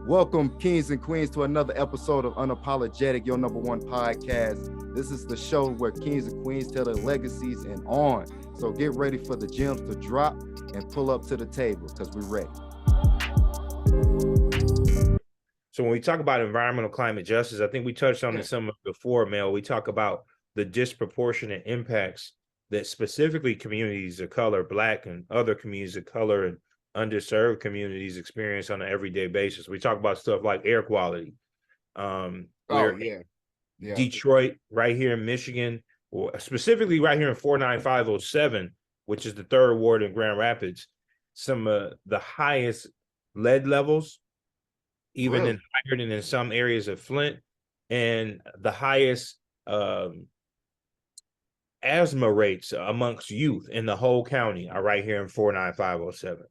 Welcome, kings and queens, to another episode of Unapologetic, your number one podcast. This is the show where kings and queens tell their legacies and on. So get ready for the gems to drop and pull up to the table because we're ready. So when we talk about environmental climate justice, I think we touched on this some before, Mel. We talk about the disproportionate impacts that specifically communities of color, Black and other communities of color and underserved communities experience on an everyday basis. We talk about stuff like air quality. Detroit, right here in Michigan, or specifically right here in 49507, which is the third ward in Grand Rapids, some of the highest lead levels, even higher than in some areas of Flint, and the highest asthma rates amongst youth in the whole county are right here in 49507.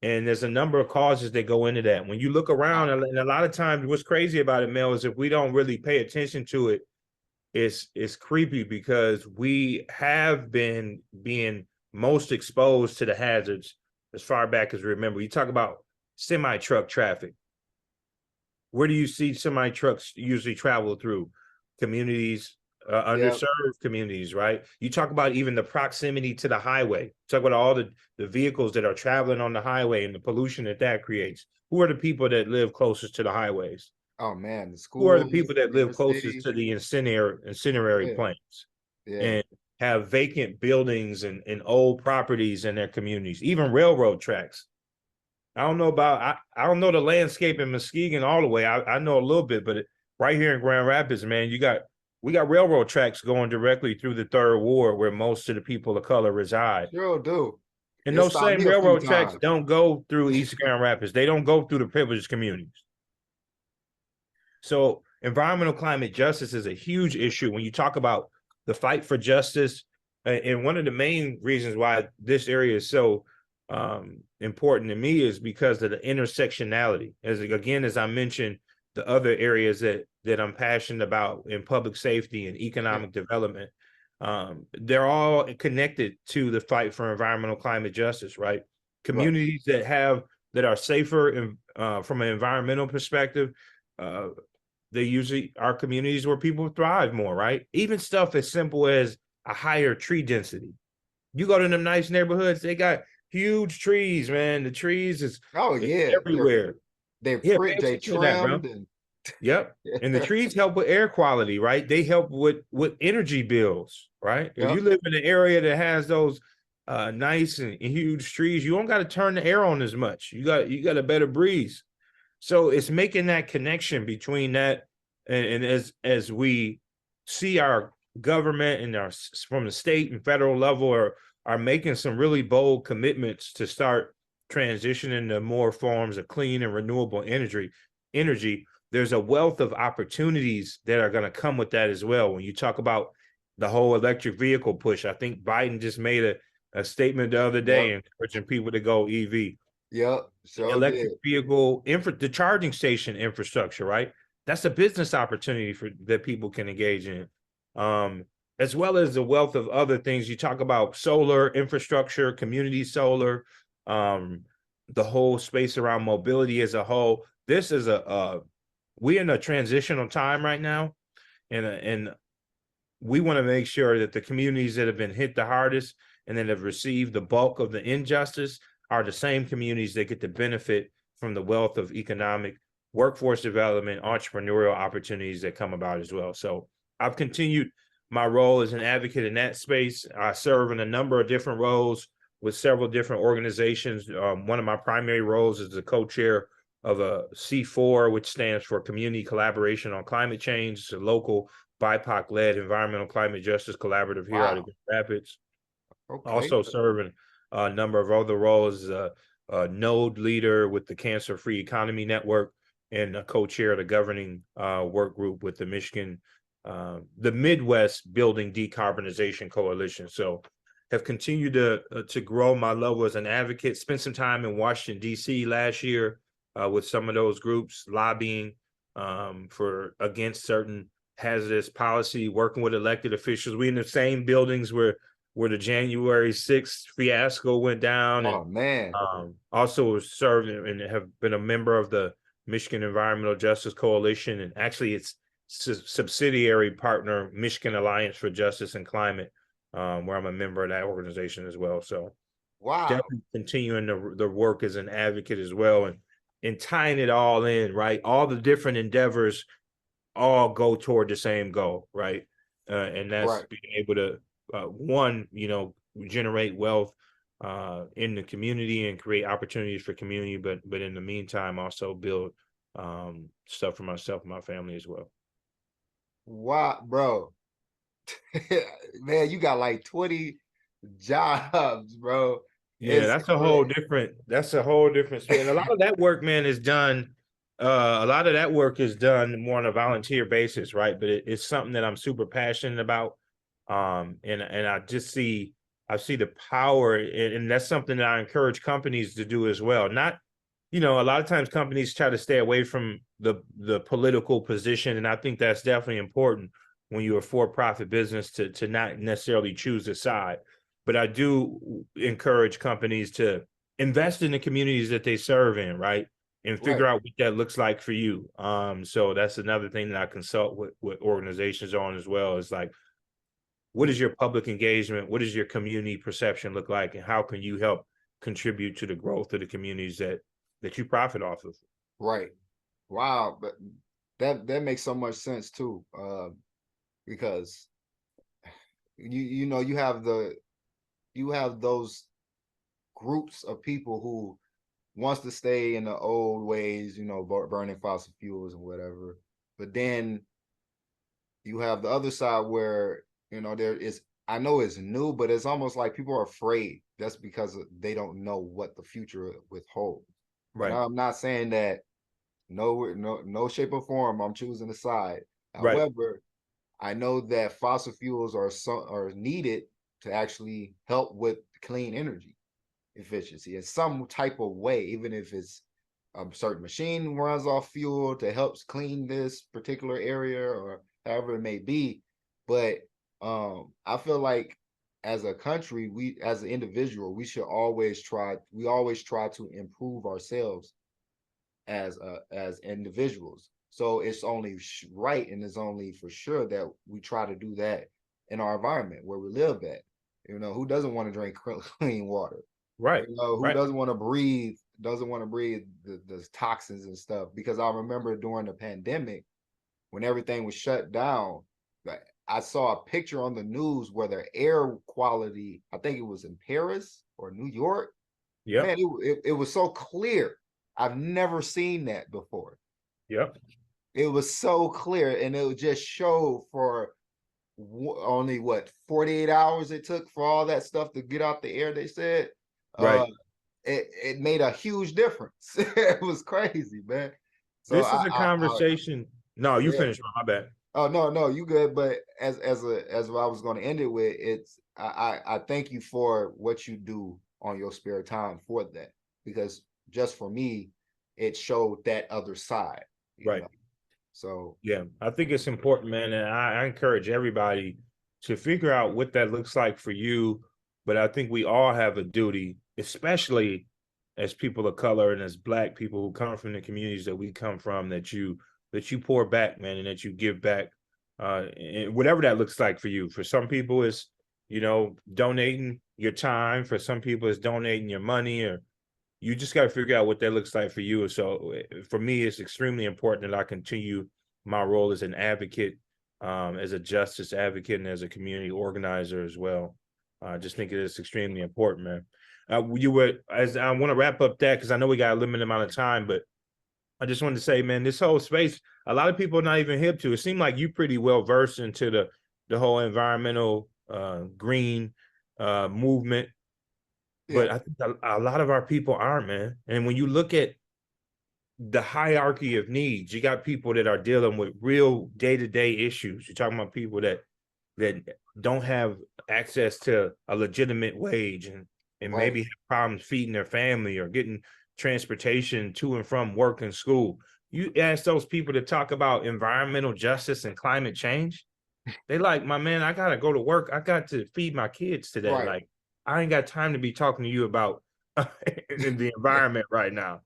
And there's a number of causes that go into that. When you look around, and a lot of times what's crazy about it, Mel, is if we don't really pay attention to it, it's creepy because we have been being most exposed to the hazards as far back as we remember. You talk about semi-truck traffic. Where do you see semi-trucks usually travel through? Communities, underserved communities, right? You talk about even the proximity to the highway. Talk about all the vehicles that are traveling on the highway and the pollution that creates. Who are the people that live closest to the highways? Oh man, the schools. Who are the people that live closest to the incinerary plants and have vacant buildings and old properties in their communities, even railroad tracks? I don't know about, I don't know the landscape in Muskegon all the way. I know a little bit, but right here in Grand Rapids, man, we got railroad tracks going directly through the third ward where most of the people of color reside. Sure do. And those same railroad tracks don't go through East Grand Rapids. They don't go through the privileged communities. So environmental climate justice is a huge issue when you talk about the fight for justice. And one of the main reasons why this area is so important to me is because of the intersectionality. As I mentioned, the other areas that I'm passionate about in public safety and economic development, they're all connected to the fight for environmental climate justice, right? Communities that are safer from an environmental perspective, they usually are communities where people thrive more, right? Even stuff as simple as a higher tree density. You go to them nice neighborhoods, they got huge trees, man. The trees is everywhere. They're trimmed. Yep. And the trees help with air quality, right? They help with energy bills, right? If you live in an area that has those nice and huge trees, you don't got to turn the air on as much. You got a better breeze. So it's making that connection between that and as we see our government and from the state and federal level are making some really bold commitments to start transitioning to more forms of clean and renewable energy. There's a wealth of opportunities that are going to come with that as well. When you talk about the whole electric vehicle push, I think Biden just made a statement the other day encouraging people to go EV. Electric vehicle the charging station infrastructure, right? That's a business opportunity that people can engage in. As well as the wealth of other things. You talk about solar infrastructure, community solar, the whole space around mobility as a whole. This is we're in a transitional time right now, and we want to make sure that the communities that have been hit the hardest and that have received the bulk of the injustice are the same communities that get to benefit from the wealth of economic, workforce development, entrepreneurial opportunities that come about as well. So I've continued my role as an advocate in that space. I serve in a number of different roles with several different organizations. One of my primary roles is the co-chair of a C4, which stands for Community Collaboration on Climate Change. It's a local BIPOC-led environmental climate justice collaborative here out of Grand Rapids. Also serving a number of other roles as a node leader with the Cancer Free Economy Network and a co-chair of the governing work group with the the Midwest Building Decarbonization Coalition. So have continued to grow my level as an advocate. Spent some time in Washington, D.C. last year with some of those groups lobbying against certain hazardous policy, working with elected officials. We in the same buildings where the January 6th fiasco went down. Oh, man. Also served and have been a member of the Michigan Environmental Justice Coalition, and actually its subsidiary partner, Michigan Alliance for Justice and Climate, where I'm a member of that organization as well. So Wow. definitely continuing the work as an advocate as well, and tying it all in, right? All the different endeavors all go toward the same goal, right? And that's being able to, one, generate wealth in the community and create opportunities for community, but in the meantime, also build stuff for myself and my family as well. Wow, bro. Man, you got like 20 jobs, bro. Yeah, that's a whole different space. And a lot of that work, man, is done. A lot of that work is done more on a volunteer basis, right? But it's something that I'm super passionate about. And I see the power, and that's something that I encourage companies to do as well. Not, a lot of times companies try to stay away from the political position, and I think that's definitely important when you're a for-profit business to not necessarily choose a side. But I do encourage companies to invest in the communities that they serve in, right? And figure out what that looks like for you. So that's another thing that I consult with organizations on as well. Is like, what is your public engagement? What does your community perception look like? And how can you help contribute to the growth of the communities that you profit off of? Right. Wow. But that makes so much sense too. Because you have those groups of people who wants to stay in the old ways, burning fossil fuels and whatever. But then you have the other side where, I know it's new, but it's almost like people are afraid. That's because they don't know what the future withholds. Right. And I'm not saying that no shape or form I'm choosing a side. However, I know that fossil fuels are needed to actually help with clean energy efficiency in some type of way, even if it's a certain machine runs off fuel to help clean this particular area or however it may be. But I feel like as a country, as an individual, we always try to improve ourselves as individuals. So it's only right, and it's only for sure that we try to do that in our environment where we live at. Who doesn't want to drink clean water? Right. Who doesn't want to breathe, the toxins and stuff? Because I remember during the pandemic, when everything was shut down, I saw a picture on the news where the air quality, I think it was in Paris or New York. Yeah. Man, it was so clear. I've never seen that before. Yep. It was so clear, and it just showed for only 48 hours it took for all that stuff to get out the air, they said. Right. It made a huge difference. It was crazy, man. So this is a conversation. No, you finished. My bad. Oh, no, you good. But as what I was going to end it with, I thank you for what you do on your spare time for that, because just for me, it showed that other side. Right. So yeah, I think it's important, man. And I encourage everybody to figure out what that looks like for you. But I think we all have a duty, especially as people of color and as Black people who come from the communities that we come from, that you pour back, man, and that you give back, and whatever that looks like for you. For some people, it's donating your time. For some people, it's donating your money, or you just got to figure out what that looks like for you. So for me, it's extremely important that I continue my role as an advocate, as a justice advocate, and as a community organizer as well. I just think it is extremely important, man. I want to wrap up that because I know we got a limited amount of time, but I just wanted to say, man, this whole space, a lot of people are not even hip to. It seemed like you pretty well versed into the whole environmental green movement. Yeah. But I think a lot of our people aren't, man. And when you look at the hierarchy of needs, you got people that are dealing with real day-to-day issues. You're talking about people that don't have access to a legitimate wage and maybe have problems feeding their family or getting transportation to and from work and school. You ask those people to talk about environmental justice and climate change, they like, my man, I gotta go to work. I got to feed my kids today. Right. Like, I ain't got time to be talking to you about the environment right now.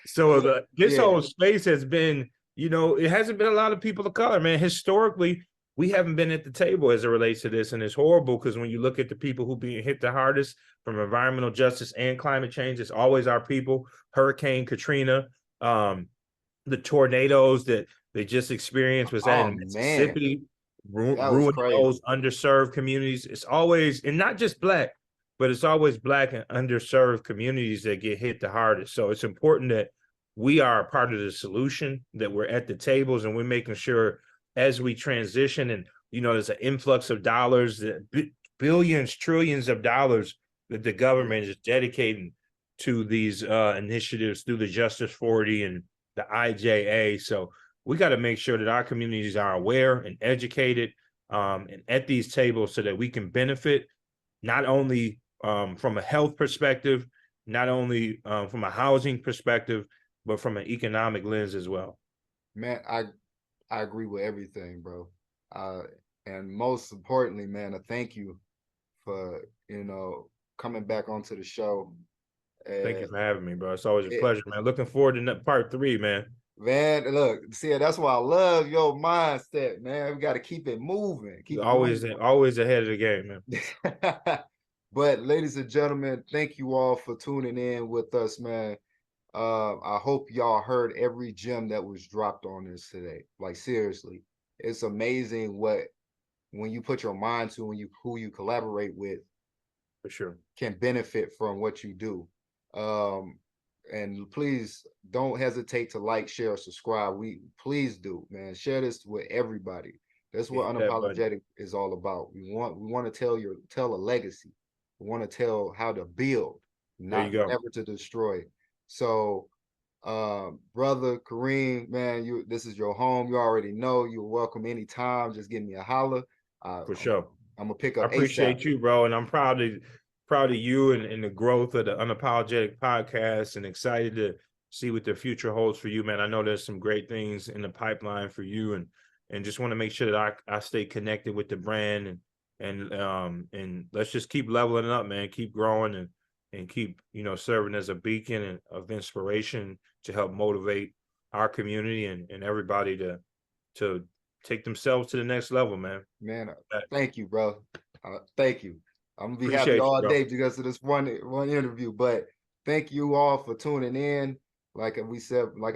So this Yeah. whole space has been, it hasn't been a lot of people of color, man. Historically, we haven't been at the table as it relates to this, and it's horrible because when you look at the people who being hit the hardest from environmental justice and climate change, it's always our people. Hurricane Katrina, the tornadoes that they just experienced was that Oh in man, Mississippi, that was ruining crazy. those underserved communities. It's always, and not just Black, but it's always Black and underserved communities that get hit the hardest. So it's important that we are a part of the solution, that we're at the tables, and we're making sure as we transition, and there's an influx of dollars, billions, trillions of dollars that the government is dedicating to these initiatives through the Justice 40 and the IJA. So we got to make sure that our communities are aware and educated and at these tables so that we can benefit not only from a health perspective, not only from a housing perspective, but from an economic lens as well. Man, I agree with everything, bro. And most importantly, man, I thank you for coming back onto the show. Thank you for having me, bro. It's always a pleasure, man. Looking forward to part 3, man. Man, look, see, that's why I love your mindset, man. We got to keep it moving. Keep it always ahead of the game, man. But ladies and gentlemen, thank you all for tuning in with us, man. I hope y'all heard every gem that was dropped on this today. Like seriously, it's amazing when you put your mind to who you collaborate with, for sure, can benefit from what you do. And please don't hesitate to like, share, or subscribe. Please do, man. Share this with everybody. That's what Unapologetic is all about. We want to tell a legacy. We want to tell how to build, not never to destroy. So, brother Kareem, man, this is your home. You already know you're welcome anytime. Just give me a holler. For sure. I'm gonna pick up. I appreciate you, bro, and I'm proud of you and the growth of the Unapologetic podcast, and excited to see what the future holds for you, man. I know there's some great things in the pipeline for you, and just want to make sure that I stay connected with the brand, and let's just keep leveling up, man. Keep growing and keep serving as a beacon of inspiration to help motivate our community and everybody to take themselves to the next level, man. Man, thank you, bro. Thank you. I'm gonna be Appreciate happy all you, day because of this one interview. But thank you all for tuning in. Like I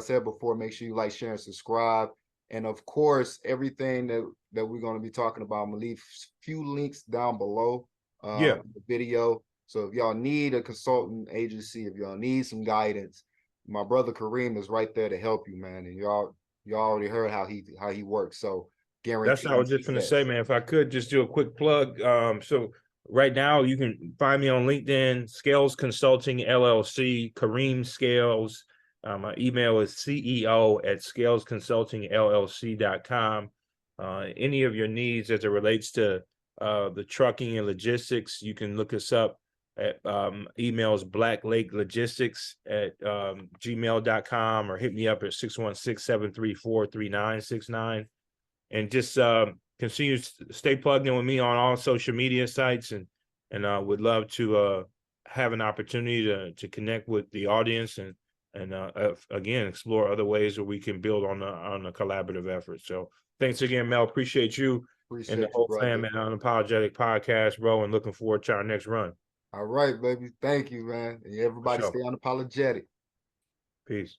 said before, make sure you like, share, and subscribe. And of course, everything that we're gonna be talking about, I'm gonna leave a few links down below the video. So if y'all need a consultant agency, if y'all need some guidance, my brother Kareem is right there to help you, man. And y'all already heard how he works. So guarantee. That's what I was just gonna say, man. If I could just do a quick plug. So right now you can find me on LinkedIn, Scales Consulting LLC, Kareem Scales. My email is ceo@scalesconsultingllc.com. Any of your needs as it relates to the trucking and logistics, you can look us up at emails blacklakelogistics@gmail.com, or hit me up at 616-734-3969. And just continue to stay plugged in with me on all social media sites, and would love to have an opportunity to connect with the audience and again explore other ways where we can build on a collaborative effort. So thanks again, Mel. Appreciate you and the whole fam at Unapologetic Podcast, bro, and looking forward to our next run. All right, baby. Thank you, man. And everybody stay unapologetic. Peace.